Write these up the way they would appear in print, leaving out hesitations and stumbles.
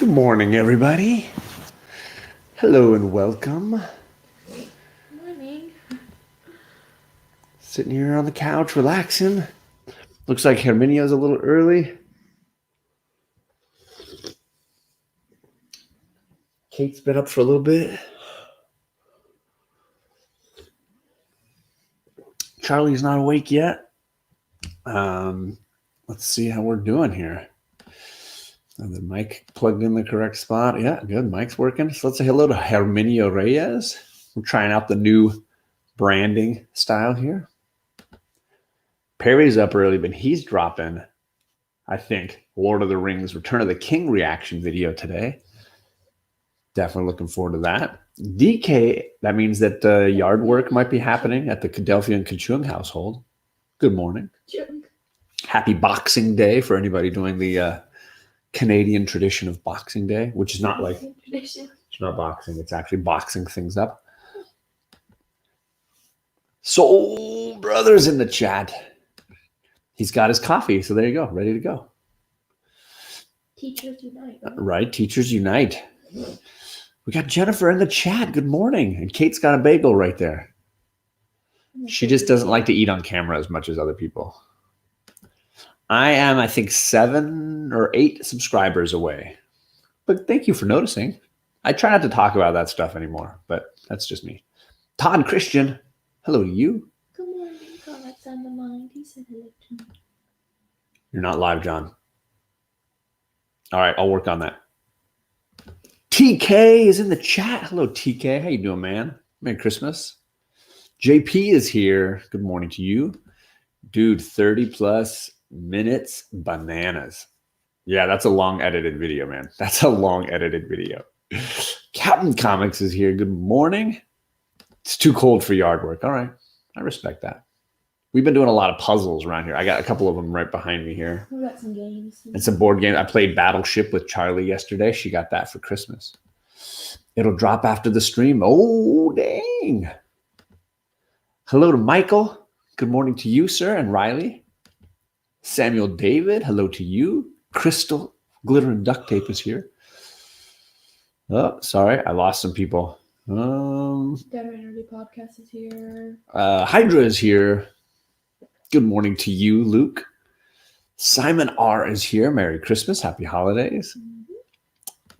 Good morning, everybody. Hello and welcome. Morning. Sitting here on the couch, relaxing. Looks like Herminio's a little early. Kate's been up for a little bit. Charlie's not awake yet. Let's see how we're doing here. The mic plugged in the correct spot. Yeah, good. Mic's working. So let's say hello to Herminio Reyes. We're trying out the new branding style here. Perry's up early, but he's dropping, I think, Lord of the Rings Return of the King reaction video today. Definitely looking forward to that. DK, that means that yard work might be happening at the Kadelphia and Kachung household. Good morning. Happy Boxing Day for anybody doing the Canadian tradition of Boxing Day, which is not like tradition. It's not boxing. It's actually boxing things up. Soul Brothers in the chat. He's got his coffee, so there you go, ready to go. Teachers unite. Right, teachers unite. We got Jennifer in the chat. Good morning. And Kate's got a bagel right there. She just doesn't like to eat on camera as much as other people. I am, I think, 7 or 8 subscribers away. But thank you for noticing. I try not to talk about that stuff anymore, but that's just me. Todd Christian, hello to you. Good morning. Comments on the mind. He said hello to me. You're not live, John. All right, I'll work on that. TK is in the chat. Hello, TK. How you doing, man? Merry Christmas. JP is here. Good morning to you. Dude, 30 plus minutes bananas. Yeah, that's a long edited video, man. That's a long edited video. Captain Comics is here. Good morning. It's too cold for yard work. All right. I respect that. We've been doing a lot of puzzles around here. I got a couple of them right behind me here. We got some games. And some board games. I played Battleship with Charlie yesterday. She got that for Christmas. It'll drop after the stream. Oh, dang. Hello to Michael. Good morning to you, sir, and Riley. Samuel David, hello to you. Crystal, Glitter and Duct Tape is here. Oh, sorry, I lost some people. Dead Energy Podcast is here. Hydra is here. Good morning to you, Luke. Simon R is here. Merry Christmas. Happy holidays.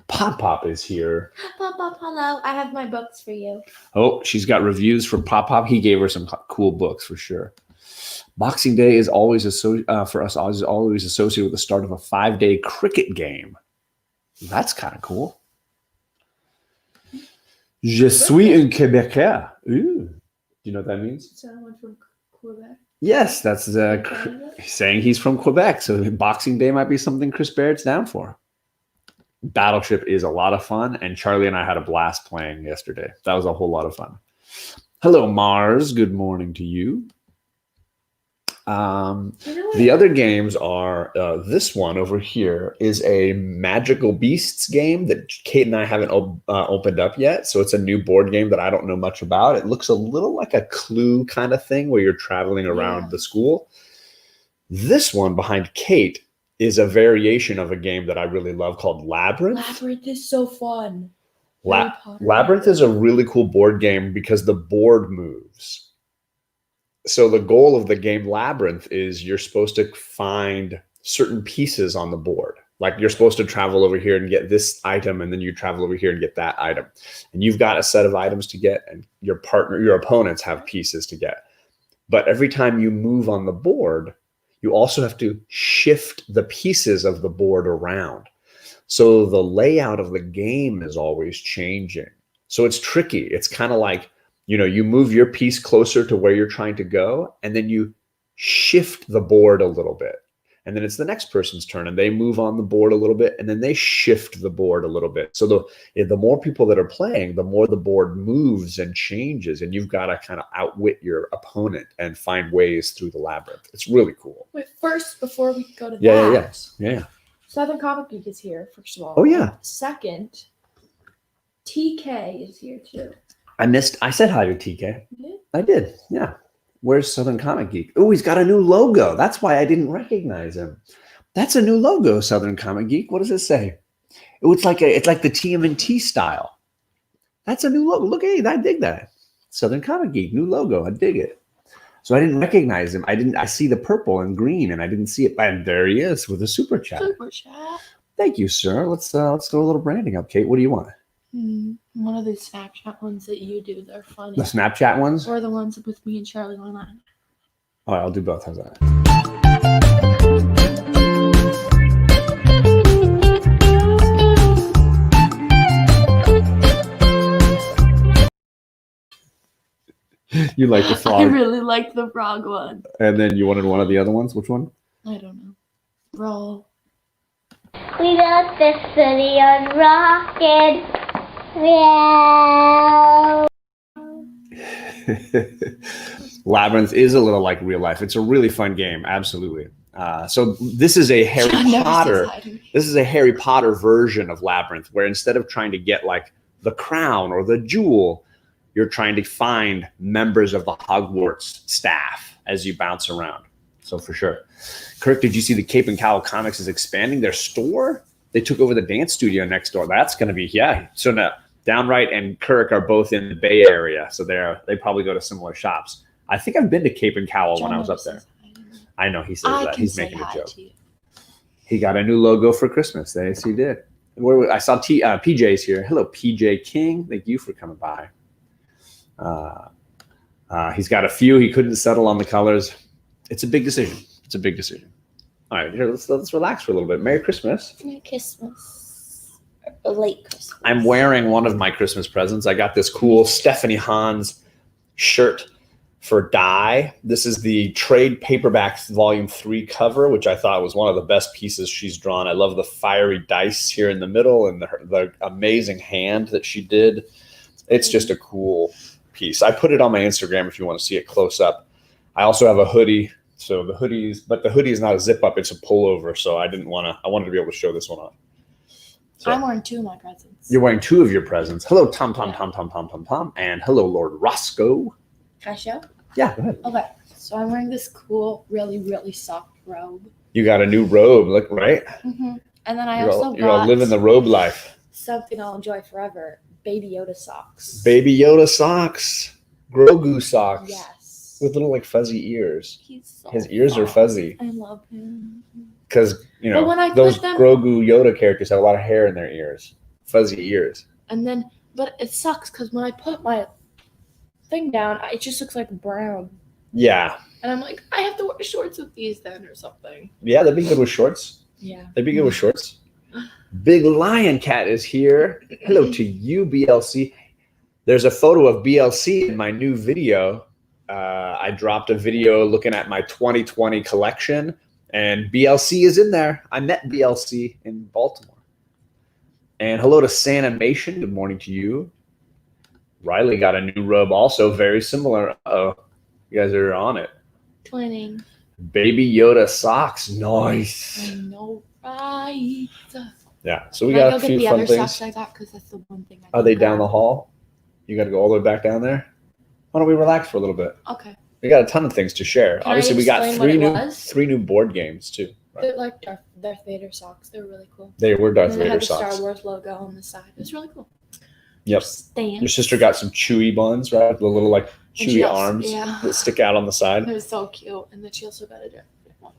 Pop Pop is here. Pop Pop, hello. I have my books for you. Oh, she's got reviews for Pop Pop. He gave her some cool books for sure. Boxing Day is always for us always associated with the start of a 5-day cricket game. That's kind of cool. Je suis un Québécois. Ooh. Do you know what that means? Someone from Quebec. Yes, that's saying he's from Quebec. So Boxing Day might be something Chris Barrett's down for. Battleship is a lot of fun, and Charlie and I had a blast playing yesterday. That was a whole lot of fun. Hello, Mars. Good morning to you. The other games are this one over here is a Magical Beasts game that Kate and I haven't opened up yet. So it's a new board game that I don't know much about. It looks a little like a Clue kind of thing where you're traveling around the school. This one behind Kate is a variation of a game that I really love called Labyrinth. Labyrinth is so fun. Labyrinth is a really cool board game because the board moves. So the goal of the game Labyrinth is you're supposed to find certain pieces on the board. Like you're supposed to travel over here and get this item, and then you travel over here and get that item. And you've got a set of items to get, and your opponents have pieces to get. But every time you move on the board, you also have to shift the pieces of the board around. So the layout of the game is always changing. So it's tricky. It's kind of like, you move your piece closer to where you're trying to go, and then you shift the board a little bit. And then it's the next person's turn, and they move on the board a little bit, and then they shift the board a little bit. So the more people that are playing, the more the board moves and changes, and you've got to kind of outwit your opponent and find ways through the labyrinth. It's really cool. Wait, first, before we go to Yeah. Southern Comic Geek is here, first of all. Oh, yeah. Second, TK is here, too. I said hi to TK. You did? I did, yeah. Where's Southern Comic Geek? Oh, he's got a new logo. That's why I didn't recognize him. That's a new logo, Southern Comic Geek. What does it say? It's like the TMNT style. That's a new logo. Look, hey, I dig that. Southern Comic Geek, new logo. I dig it. So I didn't recognize him. I see the purple and green, and I didn't see it. And there he is with a super chat. Super chat. Thank you, sir. Let's throw a little branding up, Kate. What do you want? One of these Snapchat ones that you do. They're funny. The Snapchat ones? Or the ones with me and Charlie online. All right, I'll do both. How's that? You like the frog? I really liked the frog one. And then you wanted one of the other ones? Which one? I don't know. Roll. We got this city on rockin'. Meow. Labyrinth is a little like real life. It's a really fun game. Absolutely. So this is a Harry Potter. This is a Harry Potter version of Labyrinth, where instead of trying to get like the crown or the jewel, you're trying to find members of the Hogwarts staff as you bounce around. So for sure. Kirk, did you see the Cape and Cowl Comics is expanding their store? They took over the dance studio next door. That's going to be, yeah. So now Downright and Kirk are both in the Bay Area. So they probably go to similar shops. I think I've been to Cape and Cowl when I was up there. I know he says that. He's making a joke. He got a new logo for Christmas. Yes, he did. I saw PJ's here. Hello, PJ King. Thank you for coming by. He's got a few. He couldn't settle on the colors. It's a big decision. All right, here, let's relax for a little bit. Merry Christmas. Merry Christmas. Or late Christmas. I'm wearing one of my Christmas presents. I got this cool Stephanie Hans shirt for Die. This is the trade paperback volume 3 cover, which I thought was one of the best pieces she's drawn. I love the fiery dice here in the middle and the amazing hand that she did. It's just a cool piece. I put it on my Instagram if you want to see it close up. I also have a hoodie. So the hoodie is not a zip up, it's a pullover. So I wanted to be able to show this one off. So, I'm wearing 2 of my presents. You're wearing 2 of your presents. Hello, Tom, and hello, Lord Roscoe. Can I show? Yeah, go ahead. Okay. So I'm wearing this cool, really, really soft robe. You got a new robe, look, right? Mm-hmm. And then You're all living the robe life. Something I'll enjoy forever. Baby Yoda socks. Baby Yoda socks. Grogu socks. Yes. With little like fuzzy ears. His ears soft. are fuzzy. I love him. Because, those Grogu Yoda characters have a lot of hair in their ears. Fuzzy ears. But it sucks because when I put my thing down, it just looks like brown. Yeah. And I'm like, I have to wear shorts with these then or something. Yeah, they'd be good with shorts. Yeah. They'd be good with shorts. Big Lion Cat is here. Hello to you, BLC. There's a photo of BLC in my new video. I dropped a video looking at my 2020 collection, and BLC is in there. I met BLC in Baltimore. And hello to Sanimation. Good morning to you. Riley got a new robe also, very similar. Uh-oh. You guys are on it. Twinning. Baby Yoda socks. Nice. I know, right? Yeah, so we got a few fun things. The other socks I got because that's the one thing I Are they down the hall? You got to go all the way back down there? Why don't we relax for a little bit? Okay. We got a ton of things to share. Can Obviously, I we got explain three new board games too. Right? They're like Darth Vader socks. They're really cool. They were Darth and then Vader they had the socks. Star Wars logo on the side. It's really cool. Yep. Stamps. Your sister got some chewy buns, right? The little like chewy arms yeah. that stick out on the side. It was so cute. And then she also got a Darth Vader one.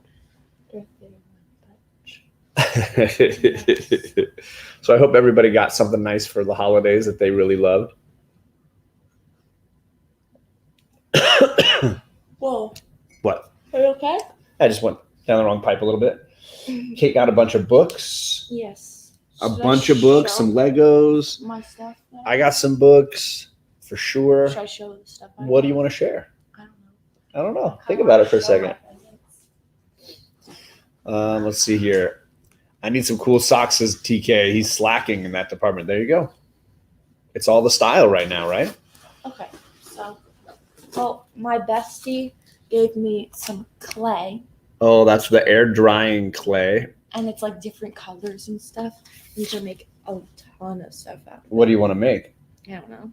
So I hope everybody got something nice for the holidays that they really loved. Whoa. What? Are you okay? I just went down the wrong pipe a little bit. Kate got a bunch of books. Yes. A bunch of books, some Legos. My stuff. I got some books for sure. Should I show the stuff? What do you want to share? I don't know. Think about it for a second. Let's see here. I need some cool socks, says TK. He's slacking in that department. There you go. It's all the style right now, right? Okay. So, my bestie gave me some clay. Oh, that's the air drying clay. And it's like different colors and stuff. You can make a ton of stuff out of it. What do you want to make? I don't know.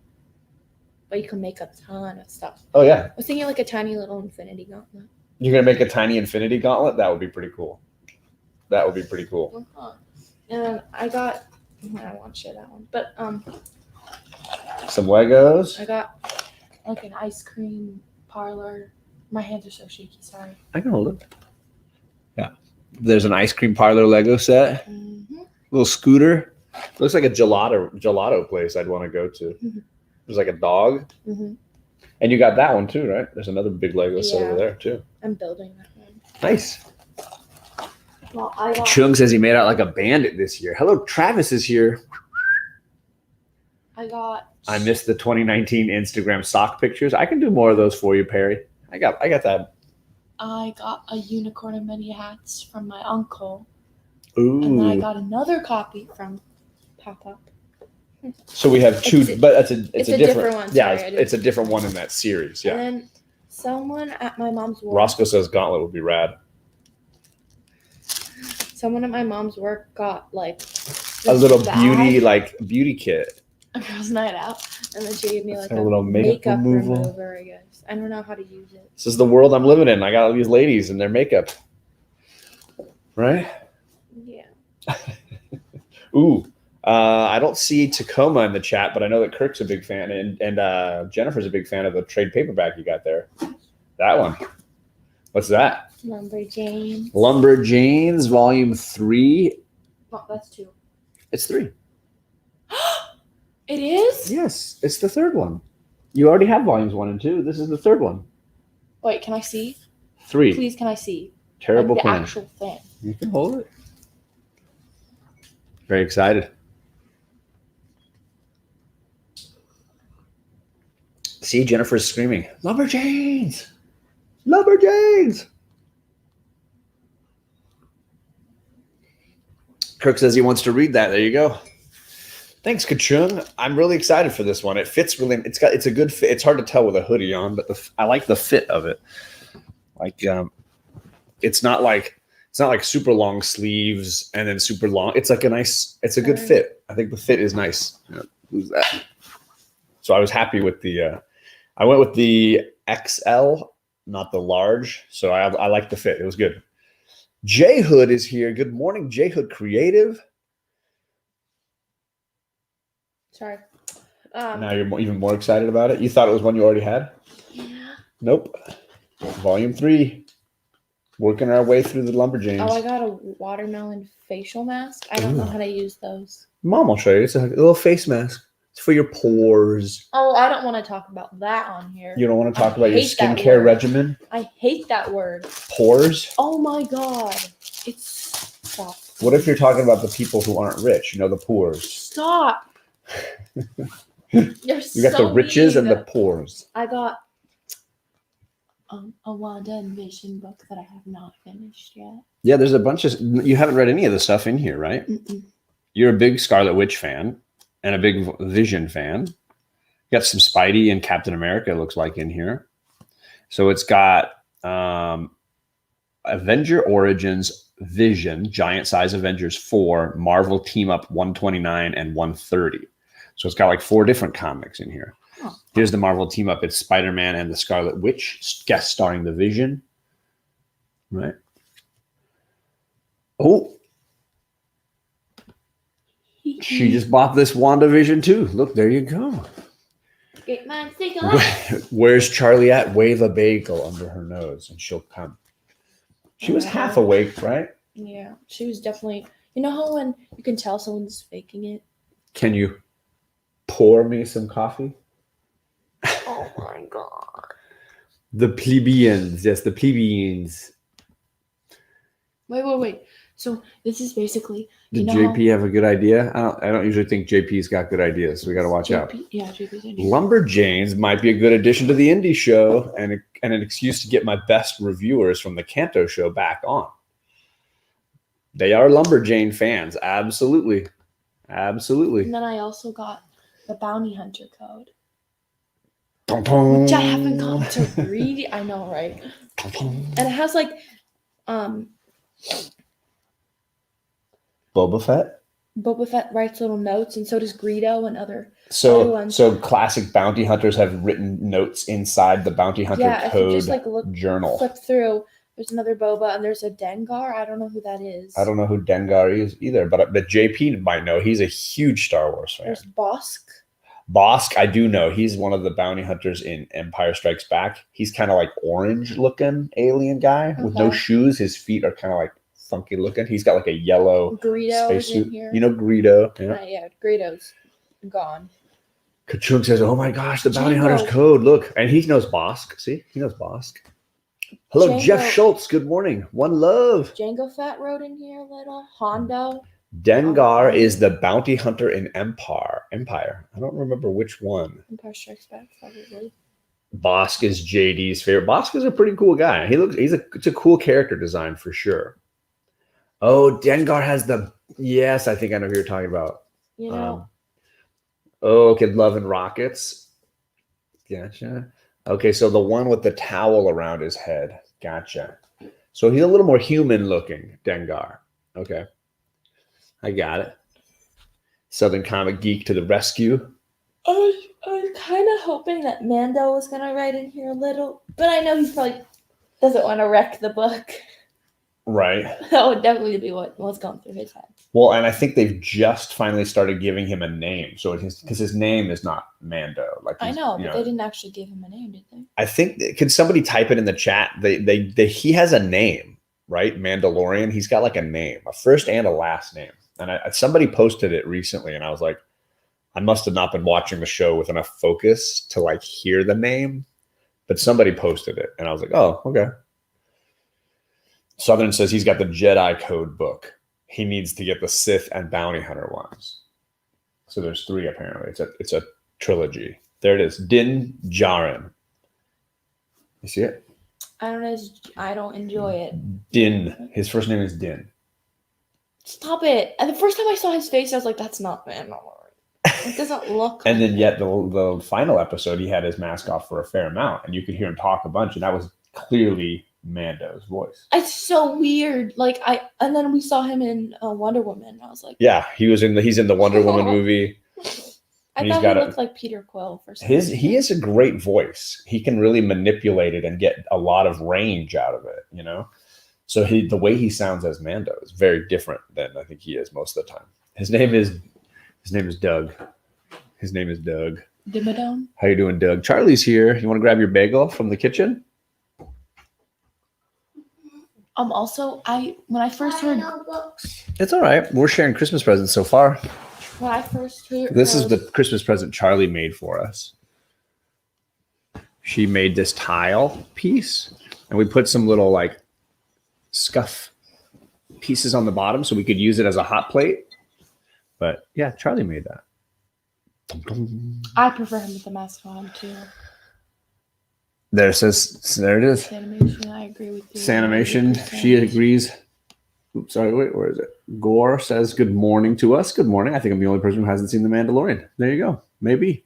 But you can make a ton of stuff. Oh, yeah. I was thinking like a tiny little infinity gauntlet. You're going to make a tiny infinity gauntlet? That would be pretty cool. That would be pretty cool. And I got I want to share that one. But Some Legos. I got like an ice cream parlor. My hands are so shaky. Sorry. I can hold it. Yeah. There's an ice cream parlor Lego set. Mm-hmm. Little scooter. Looks like a gelato place I'd want to go to. Mhm. There's like a dog. Mm-hmm. And you got that one too, right? There's another big Lego set Yeah. over there too. I'm building that one. Nice. Well, I got. Chung says he made out like a bandit this year. Hello, Travis is here. I got. I missed the 2019 Instagram sock pictures. I can do more of those for you, Perry. I got that. I got a unicorn and many hats from my uncle, Ooh. and then I got another copy from Pop Up. So we have two, It's- but it's a a different one. Yeah, Sorry, I it's a different one in that series. Yeah. And then someone at my mom's work. Roscoe says Gauntlet would be rad. Someone at my mom's work got like A little bag, beauty kit. a girl's night out, and then she gave me like A little makeup removal. remover. I guess I don't know how to use it. This is the world I'm living in. I got all these ladies and their makeup. Right? Yeah. Ooh. I don't see Tacoma in the chat, but I know that Kirk's a big fan, and Jennifer's a big fan of the trade paperback you got there. That one. What's that? Lumberjane. Lumberjanes, Volume 3. Oh, that's 2. It's 3. It is? Yes, it's the third one. You already have Volumes 1 and 2. This is the third one. Wait, can I see? 3. Please, can I see? Terrible Like the plan. actual thing. You can hold it. Very excited. See, Jennifer's screaming, Lumberjanes! Lumberjanes! Kirk says he wants to read that. There you go. Thanks, Kachung. I'm really excited for this one. It fits really. It's a good fit. It's hard to tell with a hoodie on, but I like the fit of it. Like, it's not like super long sleeves and then super long. It's like it's a good fit. I think the fit is nice. Yeah, who's that? So I was happy with I went with the XL, not the large. So I like the fit. It was good. J Hood is here. Good morning, J Hood Creative. Sorry. Now you're even more excited about it. You thought it was one you already had? Yeah. Nope. Volume 3. Working our way through the Lumberjanes. Oh, I got a watermelon facial mask. I don't know how to use those. Mom will show you. It's a little face mask. It's for your pores. Oh, I don't want to talk about that on here. You don't want to talk about your hate that skincare word. regimen? I hate that word. Pores? Oh my god. Stop. What if you're talking about the people who aren't rich? You know, the pores. Stop. You're You got the riches and the pores. I got a Wanda and Vision book that I have not finished yet. Yeah, there's a bunch of... You haven't read any of the stuff in here, right? Mm-mm. You're a big Scarlet Witch fan and a big Vision fan. You got some Spidey and Captain America, it looks like, in here. So it's got Avenger Origins, Vision, Giant Size Avengers 4, Marvel Team Up 129 and 130. So it's got like 4 different comics in here. Oh. Here's the Marvel Team Up. It's Spider-Man and the Scarlet Witch, guest starring the Vision. Right. Oh. She just bought this WandaVision too. Look, there you go. Great minds think alike. Where's Charlie at? Wave a bagel under her nose and she'll come. She was half awake, right? Yeah, she was definitely. You know how when you can tell someone's faking it? Can you pour me some coffee? Oh my god. The plebeians. Yes, the plebeians. Wait. So this is basically. Did JP have a good idea? I don't usually think JP's got good ideas, so we got to watch out. Yeah, JP's idea. Lumberjanes might be a good addition to the indie show and an excuse to get my best reviewers from the Canto show back on. They are Lumberjane fans. Absolutely. Absolutely. And then I also got the Bounty Hunter code, Which which I haven't gotten to read. I know, right? And it has like, Boba Fett? Boba Fett writes little notes, and so does Greedo and other. So classic bounty hunters have written notes inside the bounty hunter Yeah, if you code just like journal. flip through, There's another Boba, and there's a Dengar. I don't know who that is. I don't know who Dengar is either, but JP might know. He's a huge Star Wars fan. There's Bosk. Bosk, I do know. He's one of the bounty hunters in Empire Strikes Back. He's kind of like orange looking alien guy with no shoes. His feet are kind of like funky looking. He's got like a yellow Greedo spacesuit. in here. You know Greedo. Yeah, Greedo's gone. Kachung says, "Oh my gosh, the bounty Django. hunter's code. Look." And he knows Bosk. See? He knows Bosk. Hello, Django. Jeff Schultz. Good morning. One love. Jango Fett rode in here a little. Hondo. Dengar is the bounty hunter in Empire. I don't remember which one. Empire Strikes Back, probably. Bosk is JD's favorite. Bosk is a pretty cool guy. It's a cool character design for sure. Oh, Dengar has yes, I think I know who you're talking about. You know. Okay, Love and Rockets. Gotcha. Okay, so the one with the towel around his head. Gotcha. So he's a little more human looking, Dengar. Okay. I got it. Southern Comic Geek to the rescue. I was kind of hoping that Mando was going to write in here a little, but I know he probably doesn't want to wreck the book. Right. That would definitely be what was going through his head. Well, and I think they've just finally started giving him a name. So because his name is not Mando. I know, but they didn't actually give him a name, did they? I think, can somebody type it in the chat? He has a name, right? Mandalorian. He's got like a name, a first and a last name. And somebody posted it recently, and I was like, I must have not been watching the show with enough focus to like hear the name, but somebody posted it, and I was like, oh, okay. Southern says he's got the Jedi Code book. He needs to get the Sith and Bounty Hunter ones. So there's 3 apparently. It's a trilogy. There it is. Din Djarin. You see it? I don't enjoy it. Din. His first name is Din. Stop it. And the first time I saw his face, I was like, that's not Mandalorian. It doesn't look And then yet the final episode, he had his mask off for a fair amount, and you could hear him talk a bunch, and that was clearly Mando's voice. It's so weird. And then we saw him in Wonder Woman, and I was like, yeah, he's in the Wonder Woman movie. I thought he looked like Peter Quill for some reason. He has a great voice. He can really manipulate it and get a lot of range out of it, you know? So the way he sounds as Mando is very different than I think he is most of the time. His name is Doug. His name is Doug. Dimmadome. How you doing, Doug? Charlie's here. You want to grab your bagel from the kitchen? Also, when I first heard It's all right. We're sharing Christmas presents so far. when I first heard This is the Christmas present Charlie made for us. She made this tile piece, and we put some little like scuff pieces on the bottom so we could use it as a hot plate. But yeah, Charlie made that. I prefer him with the mask on too. There it is. Sanimation, I agree with you. Sanimation, she agrees. Oops, sorry, wait, where is it? Gore says good morning to us. Good morning. I think I'm the only person who hasn't seen The Mandalorian. There you go. Maybe.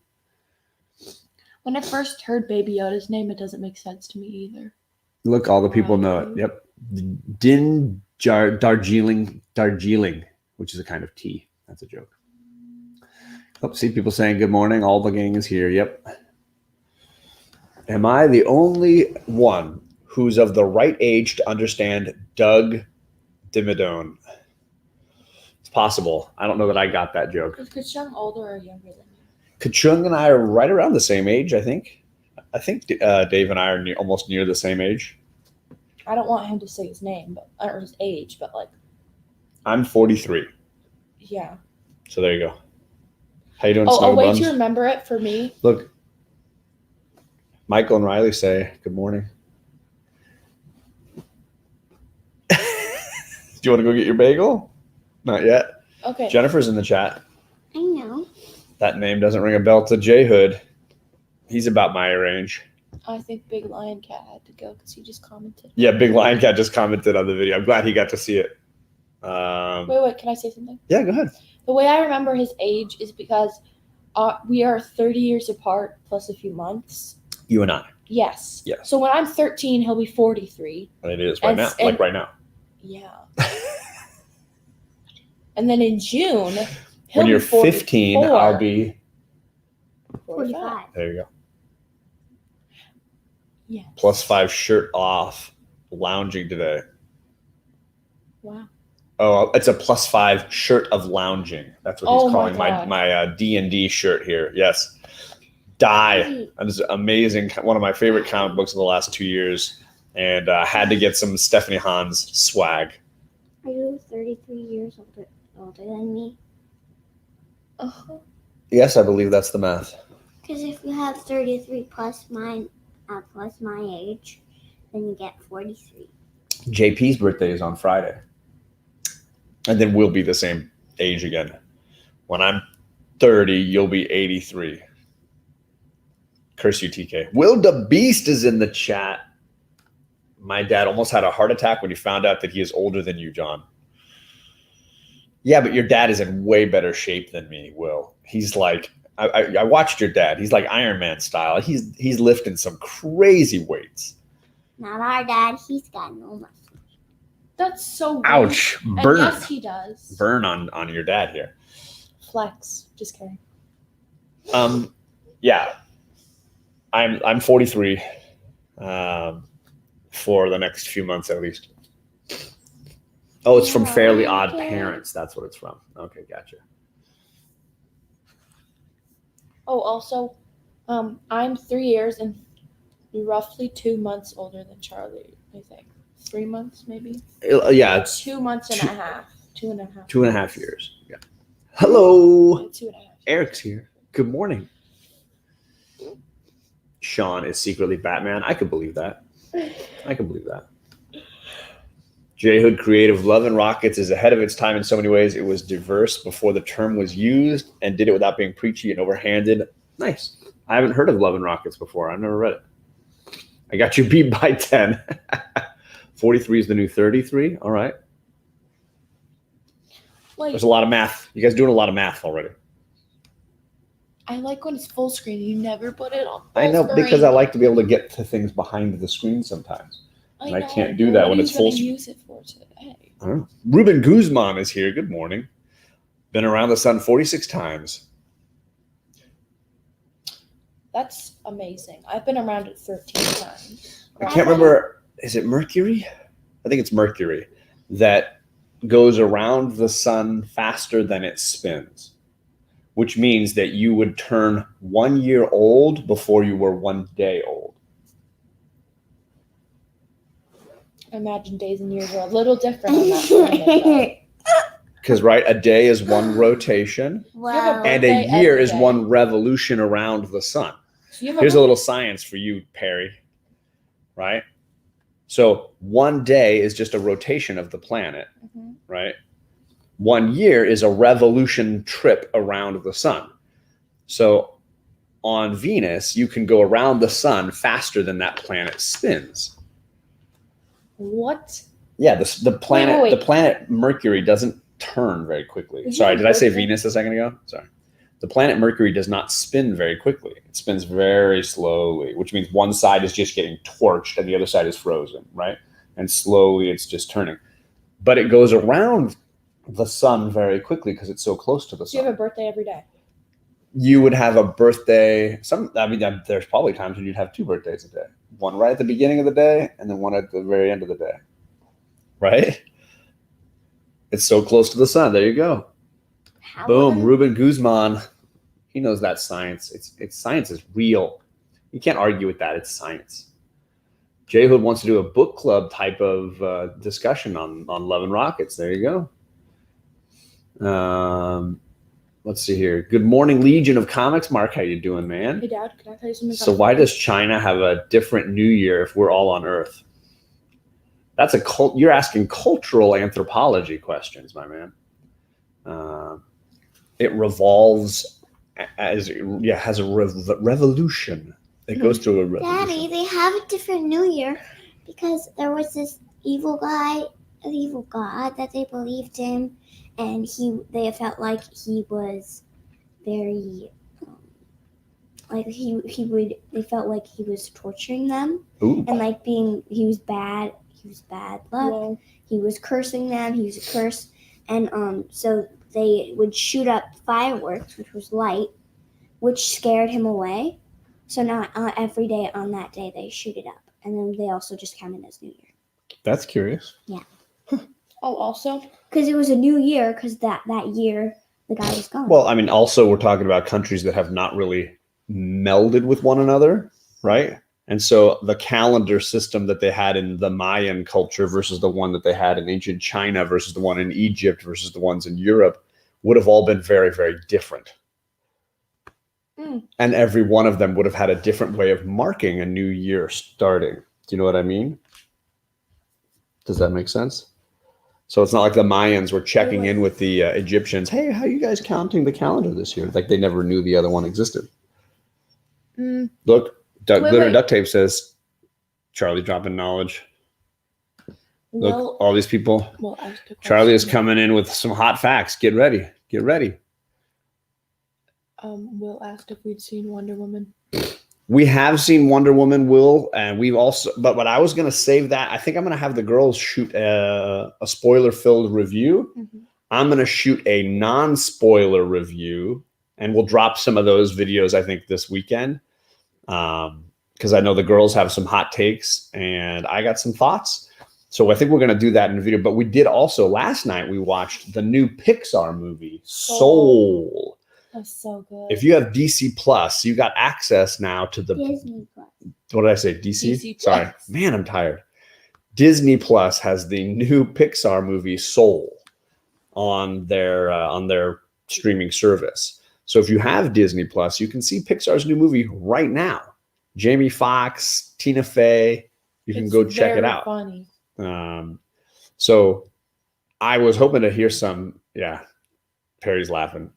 When I first heard Baby Yoda's name, it doesn't make sense to me either. Look, all the people know it. Yep. Din Darjeeling, which is a kind of tea. That's a joke. Oh, see people saying good morning. All the gang is here. Yep. Am I the only one who's of the right age to understand Doug Dimmadome? It's possible. I don't know that I got that joke. Is Kachung older or younger than you? Kachung and I are right around the same age, I think. I think Dave and I are almost near the same age. I don't want him to say his name, or his age, but like. I'm 43. Yeah. So there you go. How you doing, a way Snowbuns? to remember it for me. Look, Michael and Riley say good morning. Do you want to go get your bagel? Not yet. Okay. Jennifer's in the chat. I know. That name doesn't ring a bell to J Hood. He's about my range. I think Big Lion Cat had to go because he just commented. Yeah, Big Lion Cat just commented on the video. I'm glad he got to see it. Wait, can I say something? Yeah, go ahead. The way I remember his age is because we are 30 years apart plus a few months. You and I. Yes. Yes. So when I'm 13, he'll be 43. And it is right now. Like right now. Yeah. And then in June, when you're be 44. 15, I'll be 45. There you go. Yeah. +5 shirt off. lounging today. Wow. Oh, it's a +5 shirt of lounging. That's what he's Oh my calling God. my D&D shirt here. Yes. Die. That is amazing. One of my favorite comic books of the last 2 years. And had to get some Stephanie Hans swag. Are you 33 years older than me? Uh-huh. Yes, I believe that's the math. Because if you have 33 plus my age, then you get 43. JP's birthday is on Friday. And then we'll be the same age again. When I'm 30, you'll be 83. Curse you, TK. Will the Beast is in the chat. My dad almost had a heart attack when he found out that he is older than you, John. Yeah, but your dad is in way better shape than me, Will. He's like, I watched your dad. He's like Iron Man style. He's lifting some crazy weights. Not our dad. He's got no muscle. That's so weird. Ouch. And Burn. yes, he does. Burn on your dad here. Flex. Just kidding. Yeah. I'm 43 for the next few months at least. Oh, it's from Fairly Odd Parents. That's what it's from. Okay, gotcha. Oh, also, I'm 3 years and roughly 2 months older than Charlie, I think. 3 months, maybe? Yeah, it's 2 months and a half. 2.5. 2.5 years. Yeah. Hello. 2.5. Eric's here. Good morning. Sean is secretly Batman. I could believe that. J Hood Creative Love and Rockets is ahead of its time in so many ways. It was diverse before the term was used and did it without being preachy and overhanded. Nice. I haven't heard of Love and Rockets before. I've never read it. I got you beat by 10. 43 is the new 33. All right. Like, There's a lot of math. You guys doing a lot of math already. I like when it's full screen. You never put it on full I know, screen. because I like to be able to get to things behind the screen sometimes. And I can't do that when it's full screen. What are you going to use it for today? I don't know. Ruben Guzman is here. Good morning. Been around the sun 46 times. That's amazing. I've been around it 13 times. I can't remember. Is it Mercury? I think it's Mercury that goes around the sun faster than it spins, which means that you would turn 1 year old before you were 1 day old. I imagine days and years are a little different on that planet. Because, right, a day is one rotation, Wow. and a Birthday year every is day. one revolution around the sun. So you have Here's a little science for you, Perry, right? So 1 day is just a rotation of the planet, Mhm. right? 1 year is a revolution trip around the sun. So on Venus, you can go around the sun faster than that planet spins. What? Yeah, the planet wait. the planet Mercury doesn't turn very quickly. Is Sorry, your did I say birthday- Venus a second ago? Sorry. The planet Mercury does not spin very quickly. It spins very slowly, which means one side is just getting torched and the other side is frozen, right? And slowly it's just turning. But it goes around the sun very quickly because it's so close to the So you sun. have a birthday every day. You would have a birthday. There's probably times when you'd have 2 birthdays a day. One right at the beginning of the day and then one at the very end of the day. Right? It's so close to the sun. There you go. Boom. Ruben Guzman. He knows that science. It's science is real. You can't argue with that. It's science. J Hood wants to do a book club type of discussion on Love and Rockets. There you go. Let's see here. Good morning, Legion of Comics. Mark, how you doing, man? Hey, Dad, can I tell you something? So why does China have a different New Year if we're all on Earth? That's a you're asking cultural anthropology questions, my man. It revolves has a revolution. It goes through a revolution. Daddy, they have a different New Year because there was this evil god that they believed in, and they felt like he was very they felt like he was torturing them. Ooh. And like he was bad luck. Whoa. He was cursing them. He was a curse, and so they would shoot up fireworks, which was light, which scared him away. So now every day on that day they shoot it up, and then they also just count it as New Year. That's curious. Oh, also, Because it was a new year, because that year the guy was gone. Well, I mean, also we're talking about countries that have not really melded with one another, right? And so the calendar system that they had in the Mayan culture versus the one that they had in ancient China versus the one in Egypt versus the ones in Europe would have all been very, very different. And every one of them would have had a different way of marking a new year starting. Do you know what I mean? Does that make sense? So it's not like the Mayans were checking in with the Egyptians. Hey, how are you guys counting the calendar this year? Like they never knew the other one existed. Look, Glitter Duct Tape says, Charlie dropping knowledge. Look, all these people. Charlie is coming in with some hot facts. Get ready. Get ready. Will asked if we'd seen Wonder Woman. We have seen Wonder Woman, Will, and we've also, but what I was going to save that, I think I'm going to have the girls shoot a spoiler-filled review. I'm going to shoot a non-spoiler review, and we'll drop some of those videos, I think, this weekend, because I know the girls have some hot takes, and I got some thoughts. So I think we're going to do that in a video. But we did also, last night, we watched the new Pixar movie, Soul. That's so good. If you have DC Plus, you got access now to the Disney Plus. What did I say? DC? DC Sorry. Plus. Man, I'm tired. Disney Plus has the new Pixar movie Soul on their streaming service. So if you have Disney Plus, you can see Pixar's new movie right now. Jamie Foxx, Tina Fey. You can go check it out. Funny. So I was hoping to hear some. Yeah, Perry's laughing.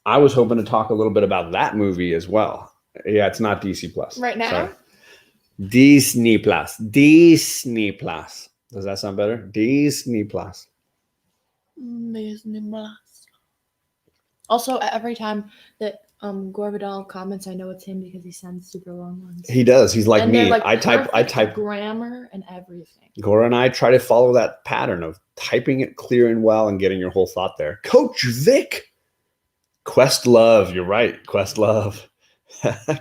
I was hoping to talk a little bit about that movie as well. Yeah, it's not DC Plus. Right now? Sorry. Disney Plus. Disney Plus. Does that sound better? Disney Plus. Disney Plus. Also, every time that Gore Vidal comments, I know it's him because he sends super long ones. He does. He's like and me. Like I type grammar and everything. Gore and I try to follow that pattern of typing it clear and well and getting your whole thought there. Coach Vic. Questlove, you're right. Questlove.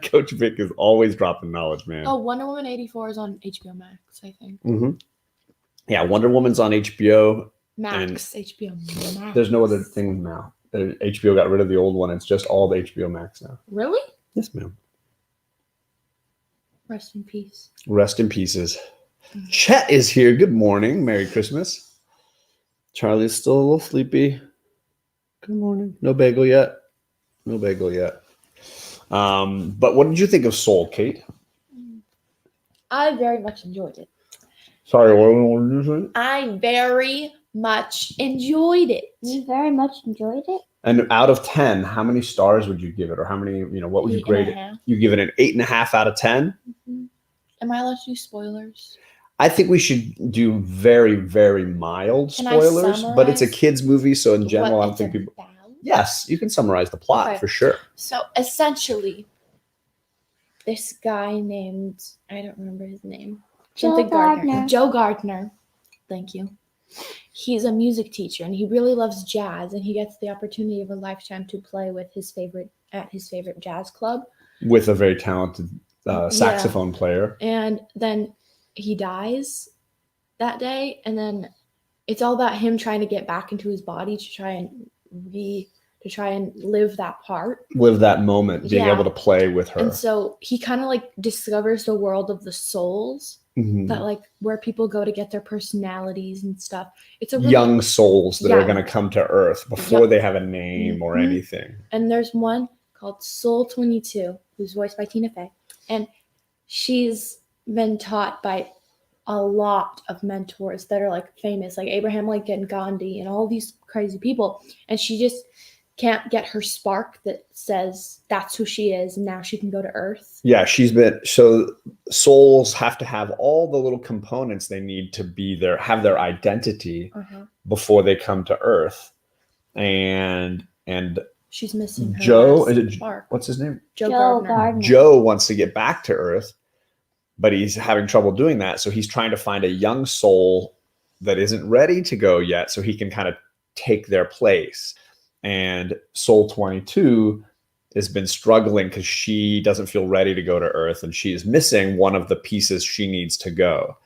Coach Vic is always dropping knowledge, man. Oh, Wonder Woman 84 is on HBO Max, I think. Yeah, Wonder Woman's on HBO. Max, HBO Max. There's no other thing now. HBO got rid of the old one. It's just all the HBO Max now. Really? Yes, ma'am. Rest in peace. Rest in pieces. Chet is here. Good morning. Merry Christmas. Charlie's still a little sleepy. Good morning. No bagel yet. No bagel yet. But what did you think of Soul, Kate? I very much enjoyed it. Sorry, what did you say? I very much enjoyed it. You very much enjoyed it? And out of 10, how many stars would you give it? Or how many, what would you grade it? You give it an 8.5 out of 10? Am I allowed to do spoilers? I think we should do very, very mild spoilers, but it's a kid's movie, so in general, I don't think people. Yes, you can summarize the plot for sure. So essentially, this guy named, I don't remember his name. Joe Gardner. Joe Gardner. Thank you. He's a music teacher and he really loves jazz, and he gets the opportunity of a lifetime to play with his favorite jazz club. With a very talented saxophone player. And then he dies that day, and then it's all about him trying to get back into his body to try and live that part, live that moment, being able to play with her. And so he kind of like discovers the world of the souls, that like where people go to get their personalities and stuff. It's a really, young souls that are going to come to Earth before they have a name or anything. And there's one called Soul 22, who's voiced by Tina Fey, and she's been taught by a lot of mentors that are like famous, like Abraham Lincoln, Gandhi, and all these crazy people. And she just can't get her spark that says that's who she is, and now she can go to Earth. Yeah, so souls have to have all the little components they need to be there, have their identity before they come to Earth. And she's missing her Joe. spark. What's his name? Joe Gardner. Joe wants to get back to Earth, but he's having trouble doing that. So he's trying to find a young soul that isn't ready to go yet, so he can kind of take their place. And Soul 22 has been struggling because she doesn't feel ready to go to Earth, and she is missing one of the pieces she needs to go.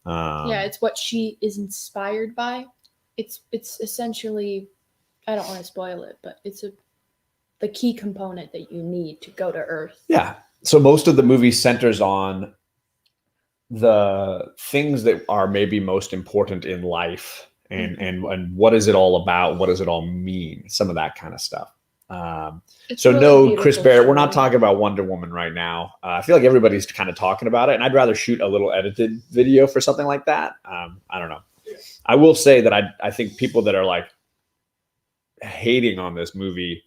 Yeah, it's what she is inspired by. It's essentially, I don't want to spoil it, but it's the key component that you need to go to Earth. Yeah. So most of the movie centers on the things that are maybe most important in life, and what is it all about? What does it all mean? Some of that kind of stuff. It's So really no, beautiful Chris Barrett, we're not story. talking about Wonder Woman right now. I feel like everybody's kind of talking about it, and I'd rather shoot a little edited video for something like that. I don't know. I will say that I think people that are like hating on this movie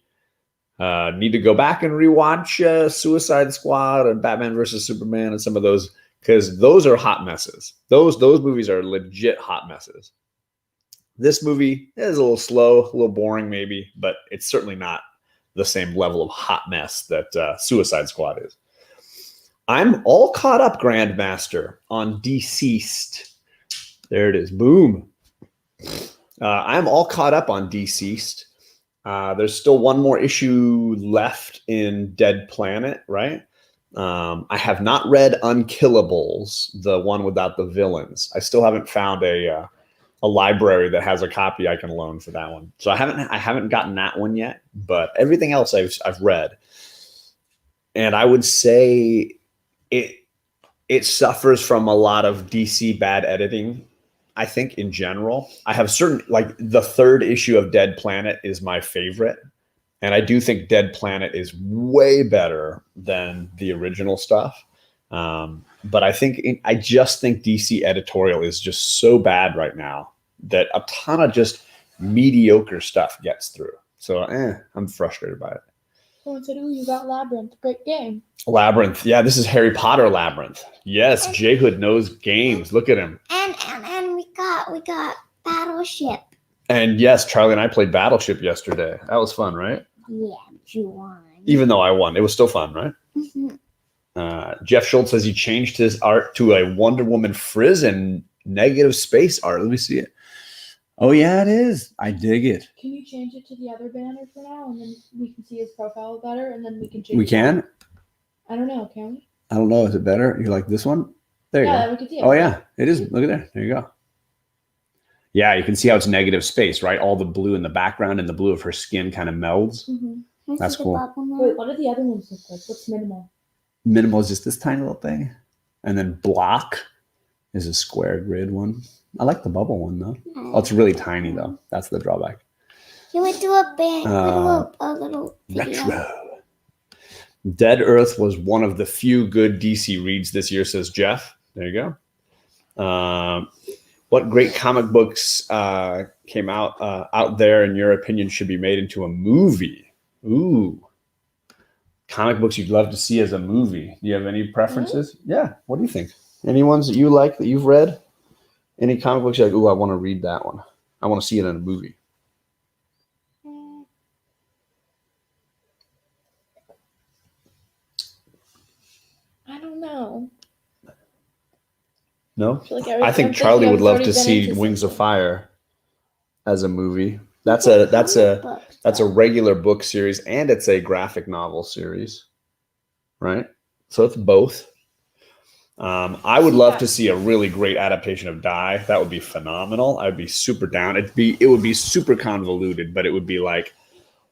need to go back and rewatch Suicide Squad and Batman versus Superman and some of those, because those are hot messes. Those movies are legit hot messes. This movie is a little slow, a little boring maybe, but it's certainly not the same level of hot mess that Suicide Squad is. I'm all caught up, Grandmaster, on Deceased. There it is. Boom. I'm all caught up on Deceased. There's still one more issue left in Dead Planet, right? I have not read Unkillables, the one without the villains. I still haven't found a library that has a copy I can loan for that one. So I haven't gotten that one yet, but everything else I've read. And I would say it suffers from a lot of DC bad editing. I think in general, I have certain, like the third issue of Dead Planet is my favorite. And I do think Dead Planet is way better than the original stuff. But I just think DC editorial is just so bad right now that a ton of just mediocre stuff gets through. So I'm frustrated by it. Someone said, "Ooh, you got Labyrinth. Great game." Labyrinth. Yeah, this is Harry Potter Labyrinth. Yes, J Hood knows games. Look at him. And we got Battleship. And yes, Charlie and I played Battleship yesterday. That was fun, right? Yeah, but you won. Even though I won, it was still fun, right? Mm-hmm. Jeff Schultz says he changed his art to a Wonder Woman frizz and negative space art. Let me see it. Oh, yeah, it is. I dig it. Can you change it to the other banner for now, and then we can see his profile better, and then we can change We it? can? I don't know. Can we? I don't know. Is it better? You like this one? There you Yeah, go. we can see it. Oh, yeah, it is. Look at there. There you go. Yeah, you can see how it's negative space, right? All the blue in the background and the blue of her skin kind of melds. Mm-hmm. That's cool. Wait, what do the other ones look like? What's minimal? Minimal is just this tiny little thing. And then block is a square grid one. I like the bubble one, though. Oh, it's really tiny, though. That's the drawback. Can we do a band? A little video? Retro. Dead Earth was one of the few good DC reads this year, says Jeff. There you go. What great comic books came out there, in your opinion, should be made into a movie? Ooh. Comic books you'd love to see as a movie. Do you have any preferences? Mm-hmm. Yeah. What do you think? Any ones that you like that you've read? Any comic books you're like, ooh, I want to read that one. I want to see it in a movie. I don't know. No? I think Charlie would love to see Wings of Fire as a movie. That's a regular book series, and it's a graphic novel series, right? So it's both. I would love to see a really great adaptation of Die. That would be phenomenal. I'd be super down. It would be super convoluted, but it would be like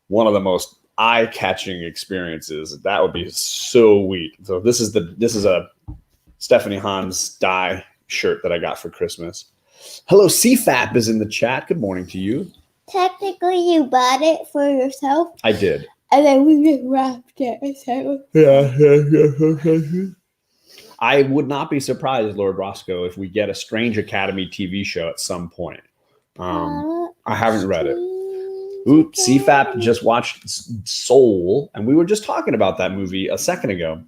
one of the most eye-catching experiences. That would be so sweet. So this is a Stephanie Hahn's Die shirt that I got for Christmas. Hello, CFAP is in the chat. Good morning to you. Technically, you bought it for yourself. I did. And then we just wrapped it. So. Yeah. I would not be surprised, Lord Roscoe, if we get a Strange Academy TV show at some point. I haven't read it. Ooh, CFAP just watched Soul, and we were just talking about that movie a second ago.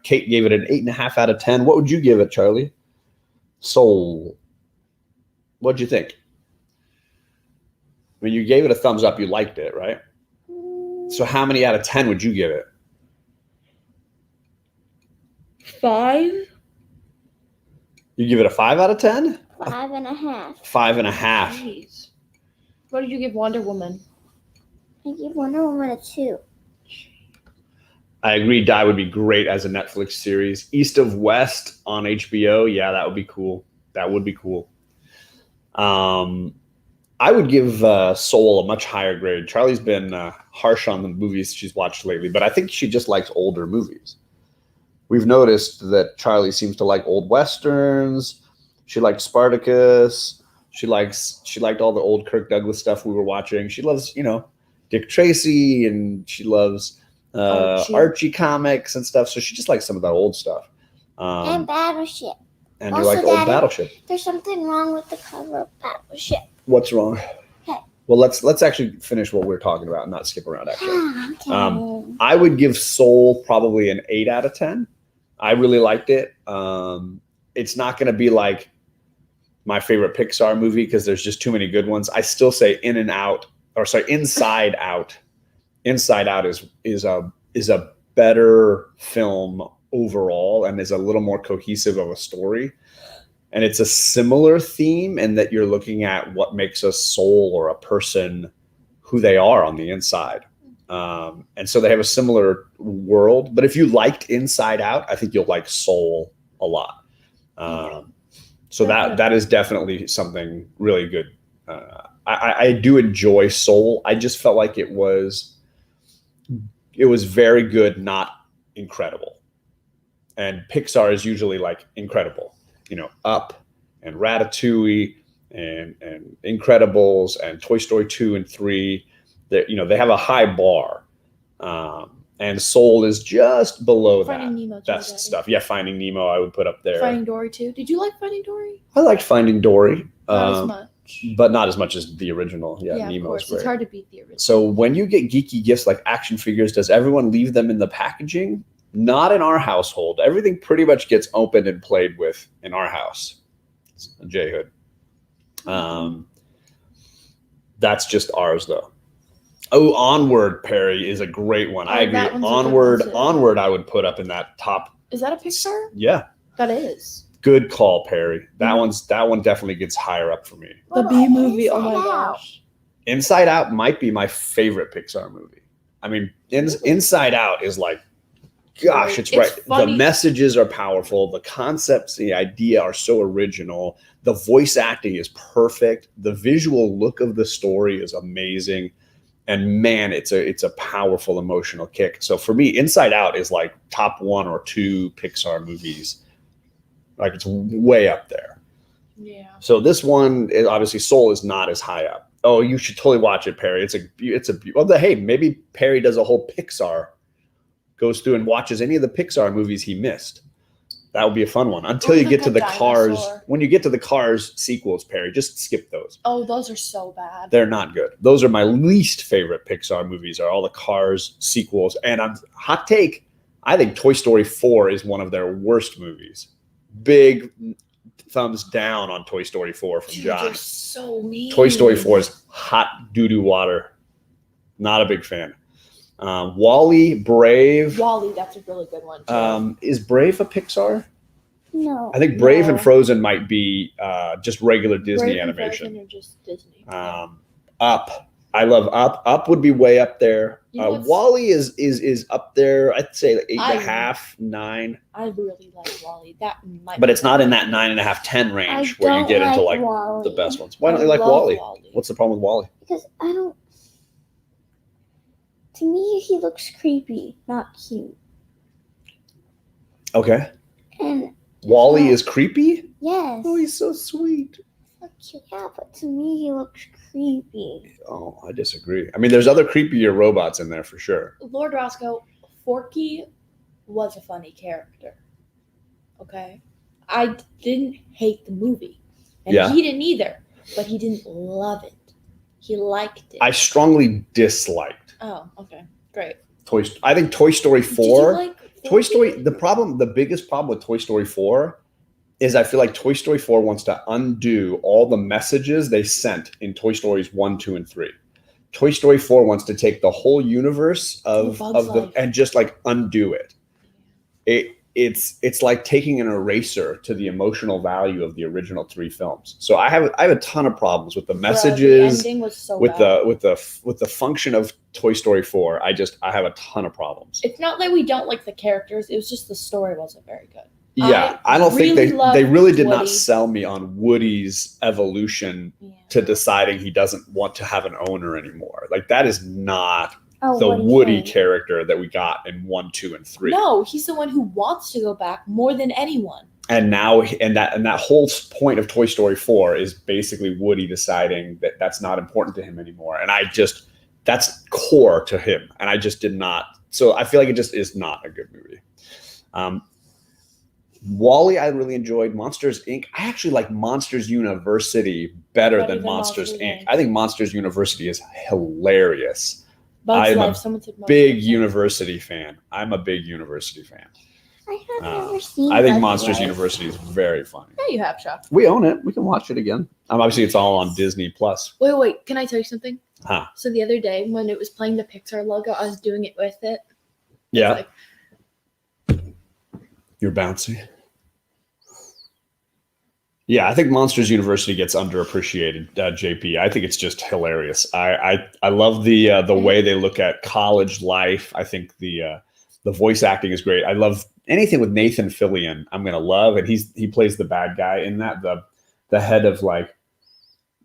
Kate gave it an 8.5 out of 10. What would you give it, Charlie? Soul. What'd you think? I mean, you gave it a thumbs up. You liked it, right? So how many out of 10 would you give it? 5. You give it a 5 out of 10? 5.5. 5.5. Jeez. What did you give Wonder Woman? I give Wonder Woman a 2. I agree. Die would be great as a Netflix series. East of West on HBO. Yeah, that would be cool. That would be cool. I would give Soul a much higher grade. Charlie's been harsh on the movies she's watched lately, but I think she just likes older movies. We've noticed that Charlie seems to like old westerns. She liked Spartacus. She liked all the old Kirk Douglas stuff we were watching. She loves, Dick Tracy, and she loves Archie comics and stuff. So she just likes some of that old stuff. And Battleship. And Also, you like old Daddy, Battleship. There's something wrong with the cover of Battleship. What's wrong? Okay. Well, let's actually finish what we're talking about and not skip around, actually. Okay. I would give Soul probably an 8 out of 10. I really liked it. It's not going to be like my favorite Pixar movie because there's just too many good ones. I still say Inside Out. Inside Out is a better film overall and is a little more cohesive of a story. And it's a similar theme in that you're looking at what makes a soul or a person who they are on the inside. And so they have a similar world. But if you liked Inside Out, I think you'll like Soul a lot. So that is definitely something really good. I do enjoy Soul. I just felt like it was very good, not incredible. And Pixar is usually like incredible. Up and Ratatouille and Incredibles and Toy Story 2 and 3. They have a high bar. And Soul is just below Finding Nemo, that stuff. Yeah, Finding Nemo I would put up there. Finding Dory too. Did you like Finding Dory? I liked Finding Dory. Not as much. But not as much as the original. Yeah, of Nemo course. is great. It's hard to beat the original. So when you get geeky gifts like action figures, does everyone leave them in the packaging? Not in our household. Everything pretty much gets opened and played with in our house. It's a J Hood. That's just ours though. Oh, Onward, Perry, is a great one. I agree. That one's a good one, too. Onward, I would put up in that top. Is that a Pixar? Yeah. That is. Good call, Perry. That one definitely gets higher up for me. The B movie. Oh my Inside gosh. Inside Out might be my favorite Pixar movie. I mean, Inside Out is like, gosh, it's right. funny. The messages are powerful. The concepts, the idea are so original. The voice acting is perfect. The visual look of the story is amazing. And man, it's a powerful emotional kick. So for me, Inside Out is like top 1 or 2 Pixar movies. Like it's way up there. Yeah. So this one, obviously, Soul is not as high up. Oh, you should totally watch it, Perry. Hey, maybe Perry does a whole Pixar, goes through and watches any of the Pixar movies he missed. That would be a fun one. Until you get to the Cars. When you get to the Cars sequels, Perry, just skip those. Oh, those are so bad. They're not good. Those are my least favorite Pixar movies, are all the Cars sequels. And hot take, I think Toy Story 4 is one of their worst movies. Big thumbs down on Toy Story 4 from John. They're so mean. Toy Story 4 is hot doo-doo water. Not a big fan. WALL-E, Brave. WALL-E, that's a really good one too. Is Brave a Pixar? No. I think Brave No. and Frozen might be just regular Disney Brave and animation. Frozen are just Disney. Up. I love Up. Up would be way up there. You know what's- WALL-E is up there. I'd say like 8.5, 9. I really like WALL-E. That might But be it's not in that one. 9.5, 10 range I where you don't get into like like WALL-E. the best ones. Why don't I you like love WALL-E? WALL-E. What's the problem with WALL-E? Because I don't. To me, he looks creepy, not cute. Okay. And WALL-E is creepy? yes, Oh, he's so sweet. so cute. Yeah, but to me, he looks creepy. Oh, I disagree. I mean, there's other creepier robots in there for sure. Lord Roscoe, Forky was a funny character. Okay? I didn't hate the movie. And Yeah. he didn't either. But he didn't love it. He liked it. I strongly disliked Oh, okay. Great. I think Toy Story 4. Did you like Toy Forky? Story, the biggest problem with Toy Story 4 is I feel like Toy Story 4 wants to undo all the messages they sent in Toy Stories 1, 2, and 3. Toy Story 4 wants to take the whole universe of Bug's the Life. and just like undo it. it's like taking an eraser to the emotional value of the original 3 films. So I have a ton of problems with the messages, the ending was so with bad. the function of Toy Story 4. I have a ton of problems. It's not that we don't like the characters. It was just the story wasn't very good. Yeah, I don't really think loved they really did not Woody. sell me on Woody's evolution to deciding he doesn't want to have an owner anymore. Like that is not the Woody character that we got in 1, 2, and 3. No, he's the one who wants to go back more than anyone. And now, that whole point of Toy Story 4 is basically Woody deciding that that's not important to him anymore. And that's core to him. And I just did not. So I feel like it just is not a good movie. Wall-E, I really enjoyed. Monsters, Inc. I actually like Monsters University better than Monsters, Inc. I think Monsters University is hilarious. I'm a big University fan. I'm a big University fan. I have never seen I think Monsters University is very funny. Yeah, you have, Chuck. We own it. We can watch it again. Obviously, it's all on Disney Plus. Wait. Can I tell you something? Huh. So the other day when it was playing the Pixar logo, I was doing it with it. Yeah. You're bouncy. Yeah, I think Monsters University gets underappreciated, JP. I think it's just hilarious. I love the way they look at college life. I think the voice acting is great. I love anything with Nathan Fillion. I'm gonna love, and he plays the bad guy in that, the head of like,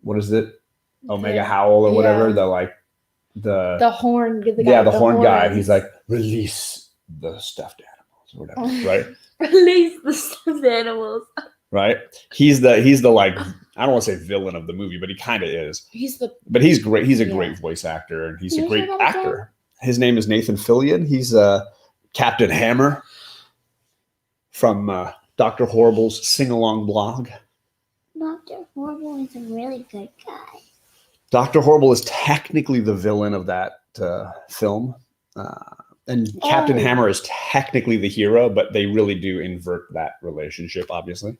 what is it, Omega Howl or whatever. The horn. The horn guy. He's like, release the stuffed animals or whatever, right? Release the stuffed animals. Right, he's the like, I don't want to say villain of the movie, but he kind of is. But he's great. He's a great voice actor, and he's a great actor. His name is Nathan Fillion. He's Captain Hammer from Dr. Horrible's sing-along blog. Dr. Horrible is a really good guy. Dr. Horrible is technically the villain of that film. And Captain Hammer is technically the hero, but they really do invert that relationship, obviously.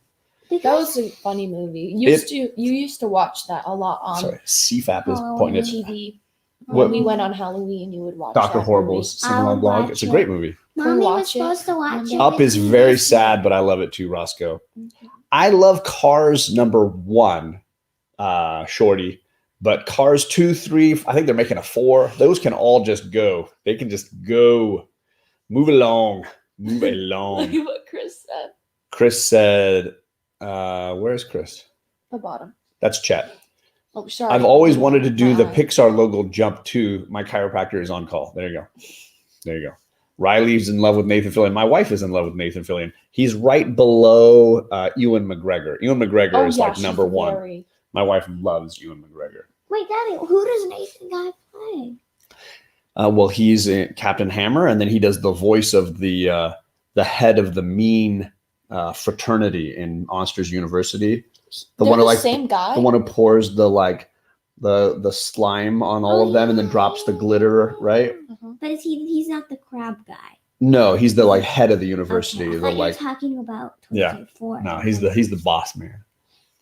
That was a funny movie. You used to watch that a lot on CFAP is pointing at TV. When we went on Halloween, you would watch Dr. Horrible's sing-along blog. It's a great movie. Mommy was supposed to watch it. Up is very sad, but I love it too, Roscoe. I love Cars #1, Shorty. But Cars 2, 3, I think they're making a 4. Those can all just go. They can just go. Move along. Move along. Look at what Chris said. Chris said, where's Chris? The bottom. That's Chet. Oh, sorry. I've always wanted to do the Pixar logo jump too. My chiropractor is on call. There you go. Riley's in love with Nathan Fillion. My wife is in love with Nathan Fillion. He's right below Ewan McGregor. Ewan McGregor is like number 1. My wife loves Ewan McGregor. Wait, Daddy, who does Nathan guy play? Well, he's Captain Hammer, and then he does the voice of the head of the mean fraternity in Monsters University. Same guy. The one who pours the slime on all of them and then drops the glitter, right? But he's not the crab guy. No, he's the head of the university. Okay, I thought you were talking about 24. No, he's the boss man.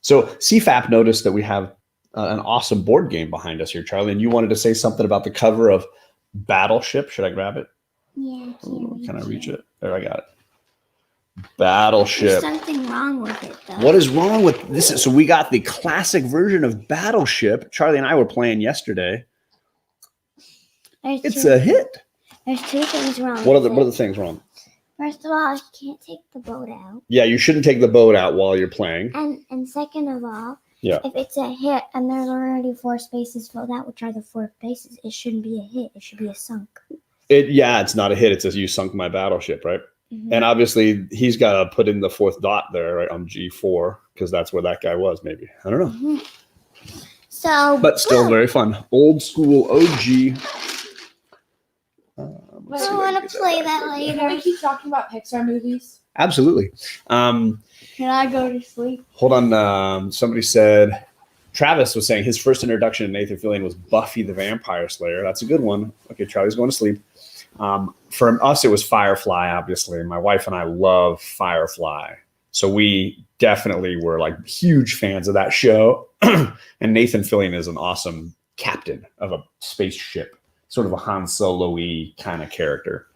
So CFAP noticed that we have an awesome board game behind us here, Charlie, and you wanted to say something about the cover of Battleship. Should I grab it? Yeah. Can I reach it? There, I got it. Battleship. There's something wrong with it, though. What is wrong with this? So we got the classic version of Battleship. Charlie and I were playing yesterday. It's a hit. There's 2 things wrong. What are the things wrong? First of all, you can't take the boat out. Yeah, you shouldn't take the boat out while you're playing. And second of all, if it's a hit and there's already 4 spaces filled out, which are the 4 spaces, it shouldn't be a hit. It should be a sunk. It's not a hit. It says you sunk my battleship, right? Mm-hmm. And obviously he's got to put in the 4th dot there, right, on G4, because that's where that guy was. Maybe, I don't know. Mm-hmm. But still very fun. Old school OG. I want to play that later. Can we keep talking about Pixar movies? Absolutely. Can I go to sleep? Hold on. Somebody said, Travis was saying his first introduction to Nathan Fillion was Buffy the Vampire Slayer. That's a good one. Okay, Charlie's going to sleep. For us, it was Firefly, obviously. My wife and I love Firefly. So we definitely were huge fans of that show. And Nathan Fillion is an awesome captain of a spaceship. Sort of a Han Solo-y kind of character.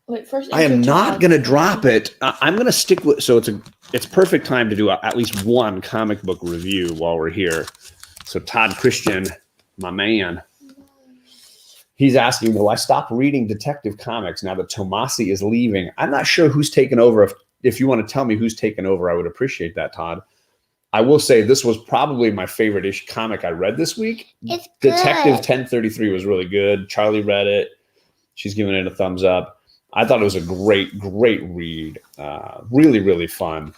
Wait, first I am answer not Todd. going to drop it. I'm going to stick with. So it's perfect time to do at least one comic book review while we're here. So Todd Christian, my man, he's asking, will I stop reading Detective Comics now that Tomasi is leaving? I'm not sure who's taken over. If you want to tell me who's taken over, I would appreciate that, Todd. I will say this was probably my favorite comic I read this week. It's good. Detective 1033 was really good. Charlie read it. She's giving it a thumbs up. I thought it was a great read. Really, really fun.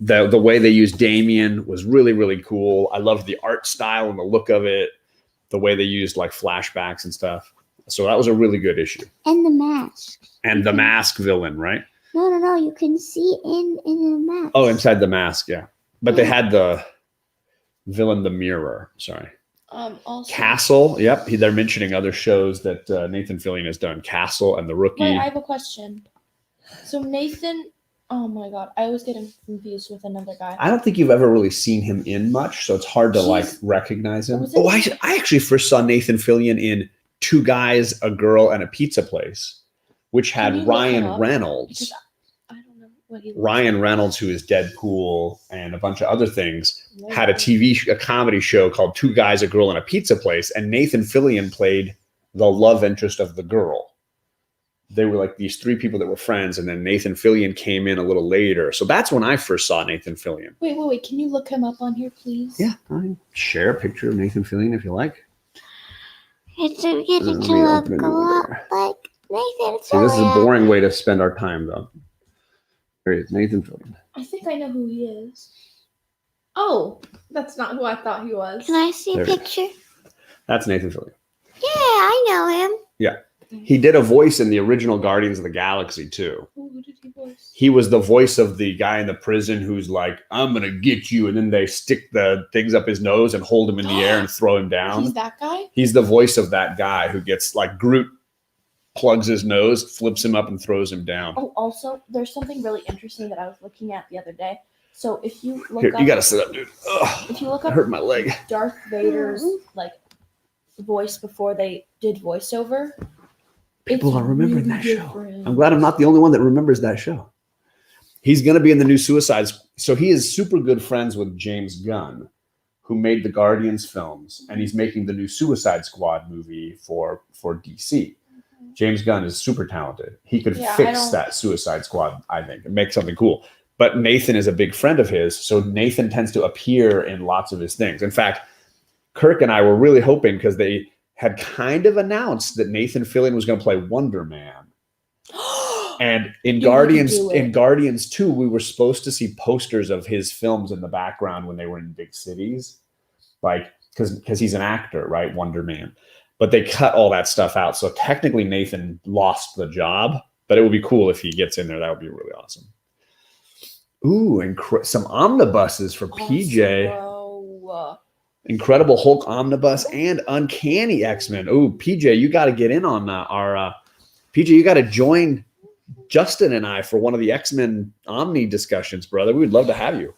The way they used Damien was really, really cool. I loved the art style and the look of it. The way they used like flashbacks and stuff. So that was a really good issue. And the mask. And the mask villain, right? No. You can see in the mask. Oh, inside the mask, yeah. But they had the villain, the mirror. Sorry. Also, Castle. Yep. They're mentioning other shows that Nathan Fillion has done. Castle and The Rookie. wait, I have a question. So Nathan, oh my God, I always get him confused with another guy. I don't think you've ever really seen him in much, so it's hard to like recognize him. Oh, I actually first saw Nathan Fillion in Two Guys, a Girl, and a Pizza Place, which Can you had look Ryan him up? Reynolds. Because I don't know what he looks Ryan like. Reynolds, who is Deadpool and a bunch of other things, No. had a comedy show called Two Guys, a Girl, and a Pizza Place, and Nathan Fillion played the love interest of the girl. They were like these three people that were friends, and then Nathan Fillion came in a little later. So that's when I first saw Nathan Fillion. Wait. Can you look him up on here, please? Yeah, I share a picture of Nathan Fillion if you like. It's getting Let to me look open it a over lot there. like Nathan See, this is a Fillion. boring way to spend our time, though. There he is, Nathan Fillion. I think I know who he is. Oh, that's not who I thought he was. Can I see There a it is. picture? That's Nathan Fillion. Yeah, I know him. He did a voice in the original Guardians of the Galaxy, too. Who did he voice? He was the voice of the guy in the prison who's like, I'm going to get you. And then they stick the things up his nose and hold him in the air and throw him down. He's that guy? He's the voice of that guy who gets like Groot plugs his nose, flips him up and throws him down. Oh, also, there's something really interesting that I was looking at the other day. So if you look Here, up, you got to sit up, dude. Ugh, if you look I up hurt my leg. Darth Vader's like voice before they did voiceover, People it's are remembering really that show. different. I'm glad I'm not the only one that remembers that show. He's going to be in the new Suicide Squad. So he is super good friends with James Gunn, who made the Guardians films, and he's making the new Suicide Squad movie for DC. James Gunn is super talented. He could Yeah, fix that Suicide Squad, I think, and make something cool. But Nathan is a big friend of his, so Nathan tends to appear in lots of his things. In fact, Kirk and I were really hoping, because they had kind of announced that Nathan Fillion was going to play Wonder Man. And in You wouldn't do it. Guardians 2, we were supposed to see posters of his films in the background when they were in big cities. Like, because he's an actor, right? Wonder Man. But they cut all that stuff out. So technically Nathan lost the job, but it would be cool if he gets in there. That would be really awesome. Ooh, and some omnibuses for PJ. Bro. Incredible Hulk omnibus and Uncanny X-Men. Ooh, PJ, you got to get in on our PJ, you got to join Justin and I for one of the X-Men Omni discussions, brother. We would love to have you.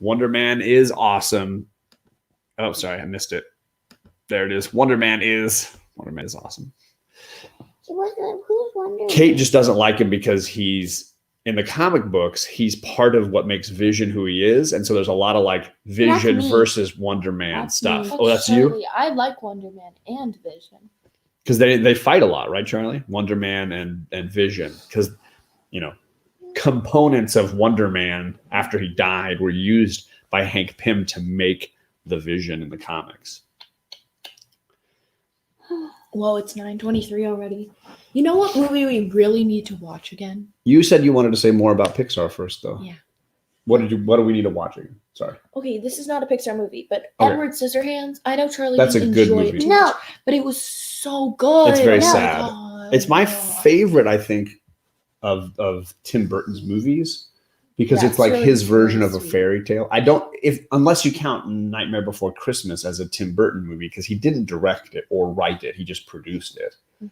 Wonder Man is awesome. Oh, sorry, I missed it. There it is. Wonder Man is awesome. Who's Wonder Kate just doesn't like him because he's in the comic books, he's part of what makes Vision who he is. And so there's a lot of like Vision me. versus Wonder Man That's stuff. me. Oh, that's you? Charlie, I like Wonder Man and Vision. Because they fight a lot, right, Charlie? Wonder Man and Vision. Because, you know, components of Wonder Man after he died were used by Hank Pym to make the Vision in the comics. Whoa, it's 9:23 already. You know what movie we really need to watch again? You said you wanted to say more about Pixar first, though. Yeah. What do we need to watch again? Sorry. Okay, this is not a Pixar movie, but Okay. Edward Scissorhands. I know Charlie That's didn't a good enjoy movie. it too No. much, but it was so good. It's very Oh my sad. God. It's my favorite, I think, of Tim Burton's movies because Yeah, it's like really, his version really of a sweet. fairy tale. Unless you count Nightmare Before Christmas as a Tim Burton movie, because he didn't direct it or write it, he just produced it. Mhm.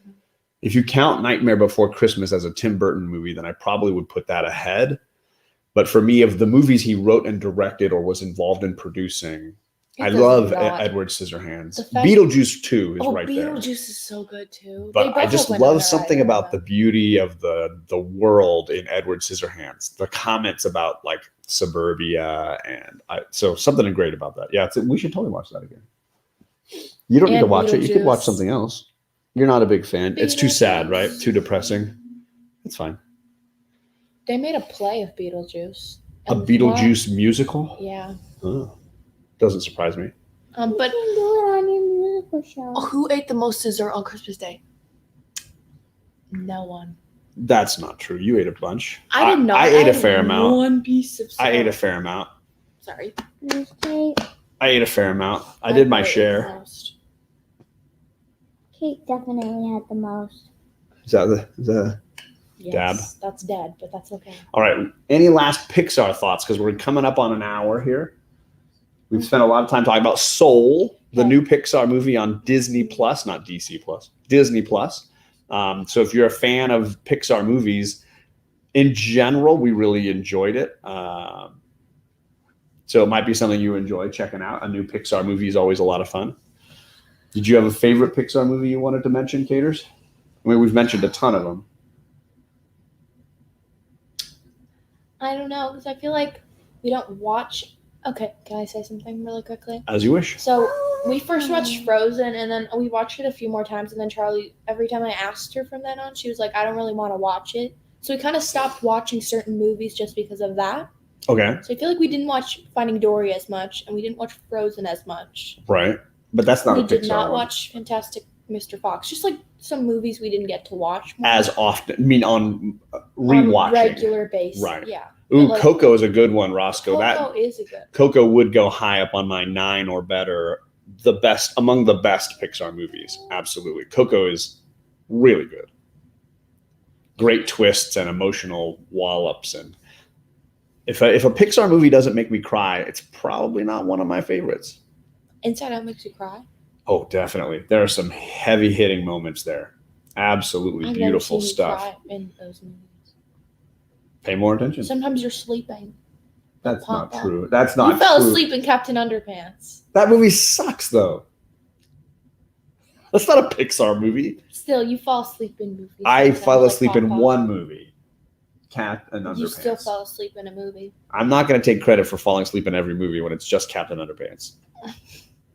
If you count Nightmare Before Christmas as a Tim Burton movie, then I probably would put that ahead. But for me, of the movies he wrote and directed or was involved in producing, I does love not. Edward Scissorhands. The fact- Beetlejuice 2 is right there. Beetlejuice is so good too. They But both I have just Winona love something Ryder in about the them. beauty of the world in Edward Scissorhands. The comments about like suburbia so something great about that. Yeah, we should totally watch that again. You don't need to And watch it. You could watch Beetlejuice. something else. You're not a big fan. It's too sad, right? Too depressing. It's fine. They made a play of Beetlejuice. A And Beetlejuice musical? Yeah. Oh, doesn't surprise me. But You can do it on your musical show. who ate the most dessert on Christmas Day? No one. That's not true. You ate a bunch. I did not. I ate a fair amount. One piece of I ate a stuff. fair amount. Sorry. Kate I ate a fair amount. I did my ate share. the most. definitely had the most. Is that the Yes, Dab. that's dead, but that's okay. All right. Any last Pixar thoughts? Because we're coming up on an hour here. We've spent a lot of time talking about Soul, the Okay. new Pixar movie on Disney Plus, not DC Plus, Disney Plus. So if you're a fan of Pixar movies, in general, we really enjoyed it. So it might be something you enjoy checking out. A new Pixar movie is always a lot of fun. Did you have a favorite Pixar movie you wanted to mention, Caters? I mean, we've mentioned a ton of them. I don't know, because I feel like we don't watch. Okay, can I say something really quickly? As you wish. So we first watched Frozen, and then we watched it a few more times, and then Charlie, every time I asked her from then on, she was like, I don't really want to watch it. So we kind of stopped watching certain movies just because of that. Okay. So I feel like we didn't watch Finding Dory as much, and we didn't watch Frozen as much. Right. But that's not We a Pixar did not one. watch Fantastic Mr. Fox. Just like some movies we didn't get to watch more As often. I mean, on on rewatching. regular basis. Right. Yeah. Ooh, But, like, Coco is a good one, Roscoe. Coco is a good. Coco would go high up on my 9 or better. Among the best Pixar movies. Absolutely. Coco is really good. Great twists and emotional wallops. And if a Pixar movie doesn't make me cry, it's probably not one of my favorites. Inside Out makes you cry. Oh, definitely. There are some heavy hitting moments there. Absolutely I've beautiful never seen stuff. You cry in those movies. Pay more attention. Sometimes you're sleeping. That's not Papa. true. That's not You fell true. asleep in Captain Underpants. That movie sucks, though. That's not a Pixar movie. Still, you fall asleep in movies. I sometimes, fell like asleep in Papa. one movie, Cat and Underpants. You still fell asleep in a movie. I'm not going to take credit for falling asleep in every movie when it's just Captain Underpants.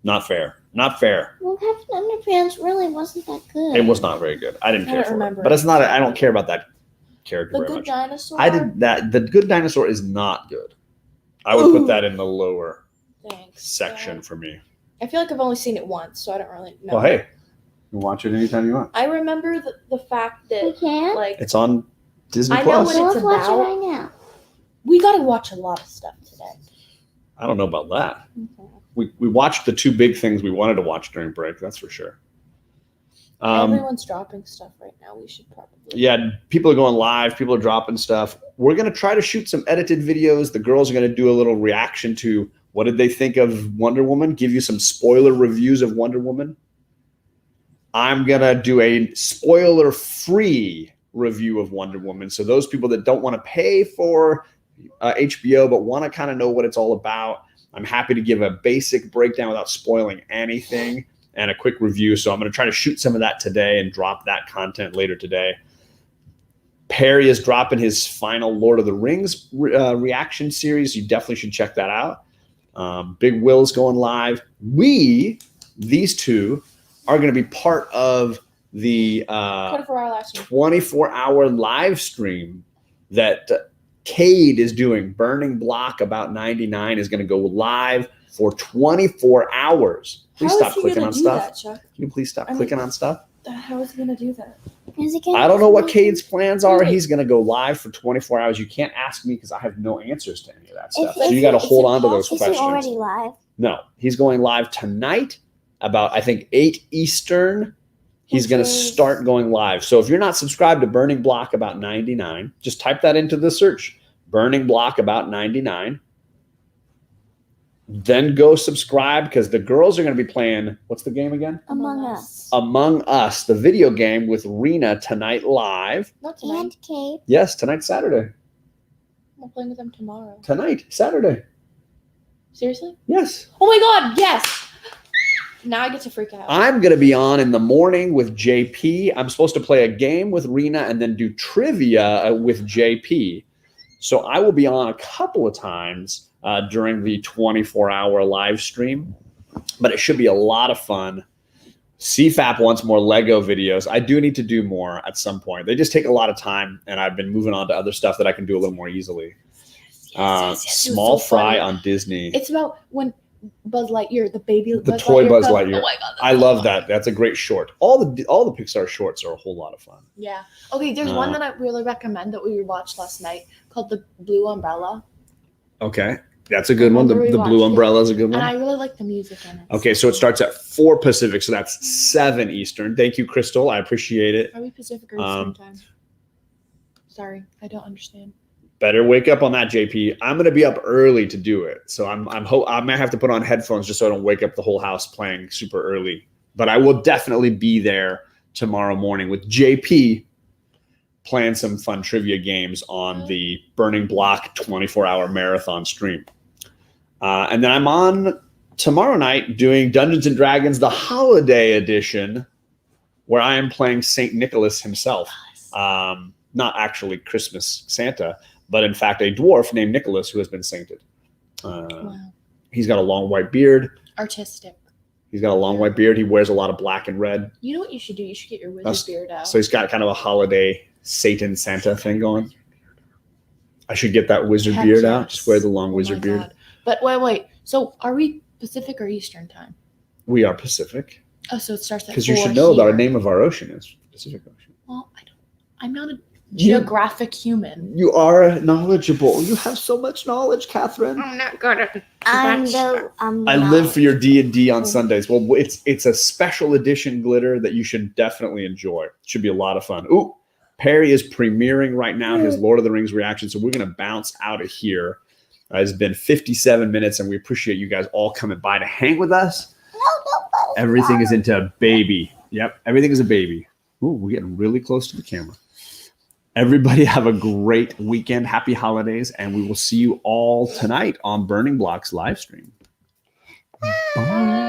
Not fair. Not fair. Well, Captain Underpants really wasn't that good. It was not very good. I didn't I care don't for it. remember But it's it. not. I don't care about that character The very Good much. Dinosaur. I did that. The Good Dinosaur is not good. I would put that in the lower Thanks. section for me. I feel like I've only seen it once, so I don't really know. Well, hey, you can watch it anytime you want. I remember the fact We that, can't. like, It's on Disney I know Plus. what So it's let's watch it about. right now. we got to watch a lot of stuff today. I don't know about that. Okay. We watched the two big things we wanted to watch during break. That's for sure. Everyone's dropping stuff right now. We should probably. Yeah, people are going live. People are dropping stuff. We're going to try to shoot some edited videos. The girls are going to do a little reaction to what did they think of Wonder Woman, give you some spoiler reviews of Wonder Woman. I'm going to do a spoiler-free review of Wonder Woman. So those people that don't want to pay for HBO but want to kind of know what it's all about, I'm happy to give a basic breakdown without spoiling anything and a quick review. So I'm going to try to shoot some of that today and drop that content later today. Perry is dropping his final Lord of the Rings reaction series. You definitely should check that out. Big Will's going live. These two, are going to be part of the 24-hour live stream. 24-hour live stream that Cade is doing. Burning Block About 99 is going to go live for 24 hours. Please stop clicking on stuff. That, Chuck? Can you please stop clicking on stuff? How is he going to do that? I don't know what Cade's plans are. He's going to go live for 24 hours. You can't ask me because I have no answers to any of that stuff. So you got to hold on to those Is questions. he already live? No, he's going live tonight about, I think, 8 Eastern. He's going to start going live. So if you're not subscribed to Burning Block About 99, just type that into the search. Burning Block About 99. Then go subscribe because the girls are going to be playing, what's the game again? Among Us. Among Us, the video game with Rena tonight live. Not tonight. And Kate. Yes, tonight, Saturday. I'm playing with them tomorrow. Tonight, Saturday. Seriously? Yes. Oh my God, yes. Now I get to freak out. I'm going to be on in the morning with JP. I'm supposed to play a game with Rena and then do trivia with JP. So I will be on a couple of times during the 24-hour live stream, but it should be a lot of fun. CFAP wants more Lego videos. I do need to do more at some point. They just take a lot of time, and I've been moving on to other stuff that I can do a little more easily. Small so Fry funny. on Disney. It's about when Buzz Lightyear, the baby The toy Buzz comes- Lightyear. Oh my God. I love that. That's a great short. All the Pixar shorts are a whole lot of fun. Yeah. Okay, there's one that I really recommend that we watched last night called The Blue Umbrella. Okay. That's a good one. The Remember we Blue watched it? Umbrella is a good one. And I really like the music in it. Okay, so it starts at 4 Pacific, so that's 7 Eastern. Thank you, Crystal. I appreciate it. Are we Pacific or Eastern time? Sorry, I don't understand. Better wake up on that, JP. I'm going to be up early to do it, so I might have to put on headphones just so I don't wake up the whole house playing super early. But I will definitely be there tomorrow morning with JP playing some fun trivia games on the Burning Block 24-hour marathon stream. And then I'm on tomorrow night doing Dungeons & Dragons, the Holiday Edition, where I am playing St. Nicholas himself. Not actually Christmas Santa, but in fact a dwarf named Nicholas who has been sainted. Wow. He's got a long white beard. Artistic. He's got a long white beard. He wears a lot of black and red. You know what you should do? You should get your wizard beard out. So he's got kind of a holiday Satan Santa thing going. I should get that wizard Heck beard yes. out. Just wear the long Oh wizard my beard. God. But wait. So are we Pacific or Eastern time? We are Pacific. Oh, so it starts at 4 Because you should know that here. our name of our ocean is Pacific Ocean. Well, I'm not a geographic human. You are knowledgeable. You have so much knowledge, Catherine. I'm not good at I live for your D&D on Sundays. Well, it's a special edition glitter that you should definitely enjoy. It should be a lot of fun. Ooh, Perry is premiering right now his Lord of the Rings reaction, so we're going to bounce out of here. It's been 57 minutes, and we appreciate you guys all coming by to hang with us. Everything is into a baby. Yep, everything is a baby. Ooh, we're getting really close to the camera. Everybody have a great weekend. Happy holidays, and we will see you all tonight on Burning Block's live stream. Bye.